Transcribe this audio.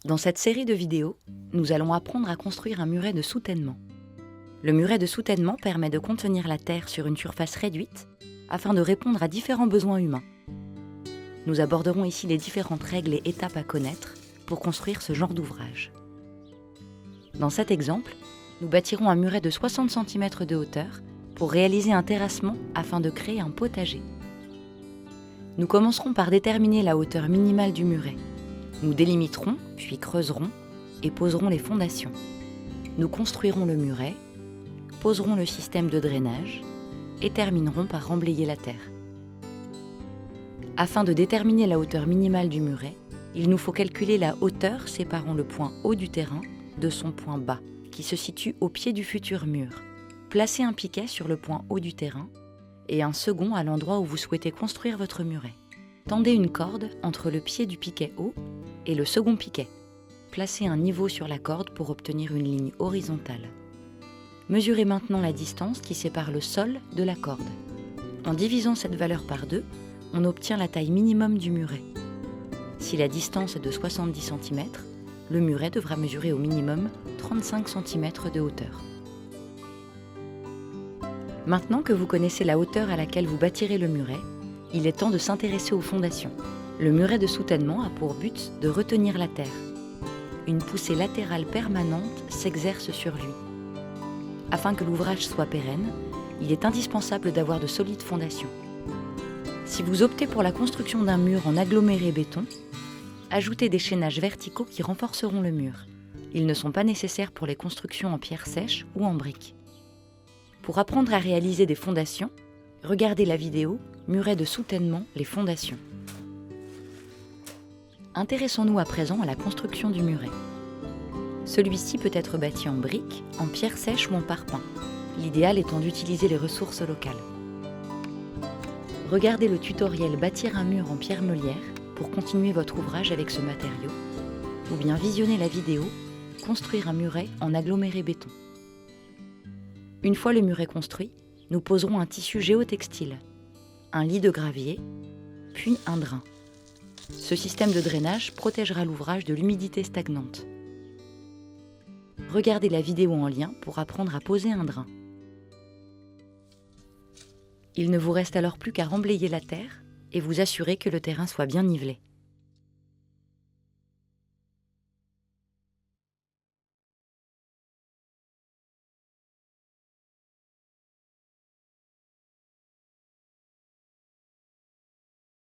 Dans cette série de vidéos, nous allons apprendre à construire un muret de soutènement. Le muret de soutènement permet de contenir la terre sur une surface réduite afin de répondre à différents besoins humains. Nous aborderons ici les différentes règles et étapes à connaître pour construire ce genre d'ouvrage. Dans cet exemple, nous bâtirons un muret de 60 cm de hauteur pour réaliser un terrassement afin de créer un potager. Nous commencerons par déterminer la hauteur minimale du muret. Nous délimiterons, puis creuserons et poserons les fondations. Nous construirons le muret, poserons le système de drainage et terminerons par remblayer la terre. Afin de déterminer la hauteur minimale du muret, il nous faut calculer la hauteur séparant le point haut du terrain de son point bas, qui se situe au pied du futur mur. Placez un piquet sur le point haut du terrain et un second à l'endroit où vous souhaitez construire votre muret. Tendez une corde entre le pied du piquet haut et le second piquet. Placez un niveau sur la corde pour obtenir une ligne horizontale. Mesurez maintenant la distance qui sépare le sol de la corde. En divisant cette valeur par 2, on obtient la taille minimum du muret. Si la distance est de 70 cm, le muret devra mesurer au minimum 35 cm de hauteur. Maintenant que vous connaissez la hauteur à laquelle vous bâtirez le muret, il est temps de s'intéresser aux fondations. Le muret de soutènement a pour but de retenir la terre. Une poussée latérale permanente s'exerce sur lui. Afin que l'ouvrage soit pérenne, il est indispensable d'avoir de solides fondations. Si vous optez pour la construction d'un mur en aggloméré béton, ajoutez des chaînages verticaux qui renforceront le mur. Ils ne sont pas nécessaires pour les constructions en pierre sèche ou en briques. Pour apprendre à réaliser des fondations, regardez la vidéo « Muret de soutènement, les fondations ». Intéressons-nous à présent à la construction du muret. Celui-ci peut être bâti en briques, en pierre sèche ou en parpaing, l'idéal étant d'utiliser les ressources locales. Regardez le tutoriel « Bâtir un mur en pierre meulière » pour continuer votre ouvrage avec ce matériau, ou bien visionnez la vidéo « Construire un muret en aggloméré béton ». Une fois le muret construit, nous poserons un tissu géotextile, un lit de gravier, puis un drain. Ce système de drainage protégera l'ouvrage de l'humidité stagnante. Regardez la vidéo en lien pour apprendre à poser un drain. Il ne vous reste alors plus qu'à remblayer la terre et vous assurer que le terrain soit bien nivelé.